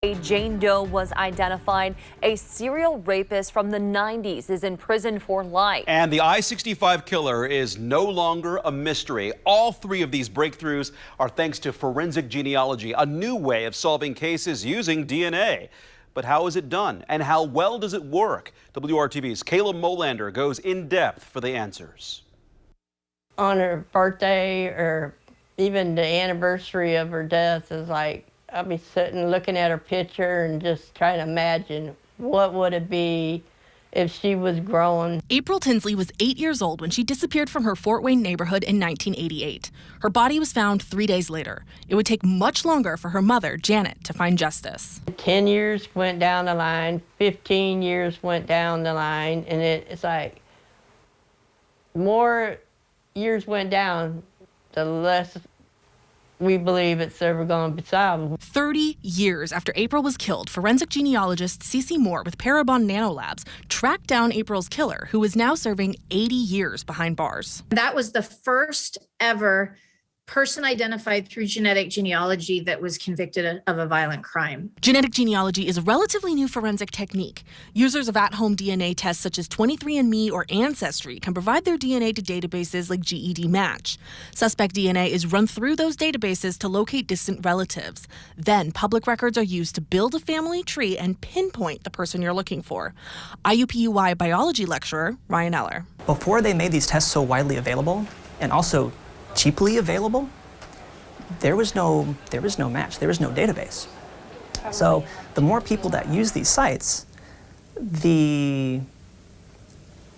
A Jane Doe was identified. A serial rapist from the 90s is in prison for life. And the I-65 killer is no longer a mystery. All three of these breakthroughs are thanks to forensic genealogy, a new way of solving cases using DNA. But how is it done, and how well does it work? WRTV's Kayla Molander goes in depth for the answers. On her birthday or even the anniversary of her death is like, I'll be sitting looking at her picture and just trying to imagine what would it be if she was grown. April Tinsley was 8 years old when she disappeared from her Fort Wayne neighborhood in 1988. Her body was found 3 days later. It would take much longer for her mother, Janet, to find justice. 10 years went down the line, 15 years went down the line, and it's like more years went down, the less we believe it's ever going to be solved. 30 years after April was killed, forensic genealogist Cece Moore with Parabon Nanolabs tracked down April's killer, who is now serving 80 years behind bars. That was the first ever person identified through genetic genealogy that was convicted of a violent crime. Genetic genealogy is a relatively new forensic technique. Users of at-home DNA tests such as 23andMe or Ancestry can provide their DNA to databases like GED Match. Suspect DNA is run through those databases to locate distant relatives. Then public records are used to build a family tree and pinpoint the person you're looking for. IUPUI biology lecturer Ryan Eller. Before they made these tests so widely available and also cheaply available, there was no match, there was no database. So the more people that use these sites, the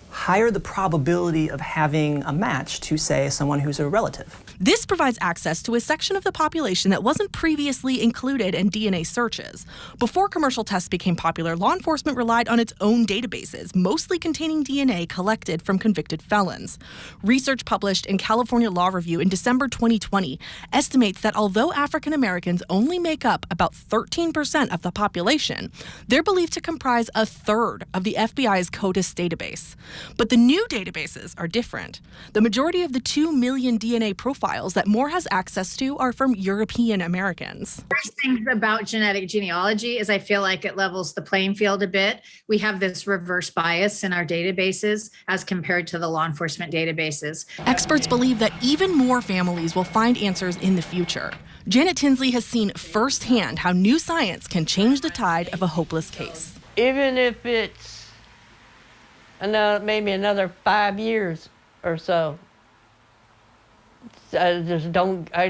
higher the probability of having a match to, say, someone who's a relative. This provides access to a section of the population that wasn't previously included in DNA searches. Before commercial tests became popular, law enforcement relied on its own databases, mostly containing DNA collected from convicted felons. Research published in California Law Review in December 2020 estimates that although African Americans only make up about 13% of the population, they're believed to comprise a third of the FBI's CODIS database. But the new databases are different. The majority of the 2 million DNA profiles that Moore has access to are from European Americans. First things about genetic genealogy is I feel like it levels the playing field a bit. We have this reverse bias in our databases as compared to the law enforcement databases. Experts believe that even more families will find answers in the future. Janet Tinsley has seen firsthand how new science can change the tide of a hopeless case. Even if it's maybe another 5 years or so, I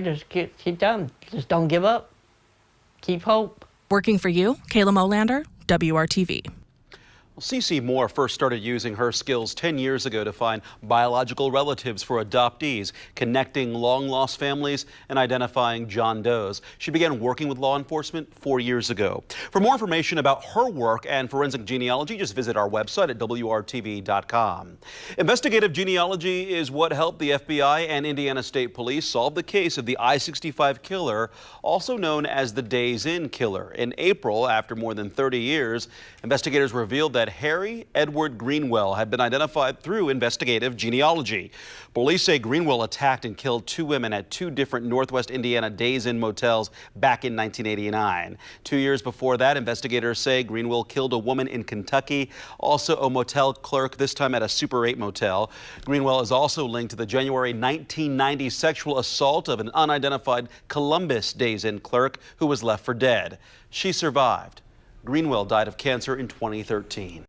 just keep telling them, just don't give up. Keep hope. Working for you, Kayla Molander, WRTV. Well, Cece Moore first started using her skills 10 years ago to find biological relatives for adoptees, connecting long-lost families and identifying John Does. She began working with law enforcement 4 years ago. For more information about her work and forensic genealogy, just visit our website at WRTV.com. Investigative genealogy is what helped the FBI and Indiana State Police solve the case of the I-65 killer, also known as the Days Inn killer. In April, after more than 30 years, investigators revealed that Harry Edward Greenwell had been identified through investigative genealogy. Police say Greenwell attacked and killed 2 women at 2 different Northwest Indiana Days Inn motels back in 1989. 2 years before that, investigators say Greenwell killed a woman in Kentucky, also a motel clerk, this time at a Super 8 motel. Greenwell is also linked to the January 1990 sexual assault of an unidentified Columbus Days Inn clerk who was left for dead. She survived. Greenwell died of cancer in 2013.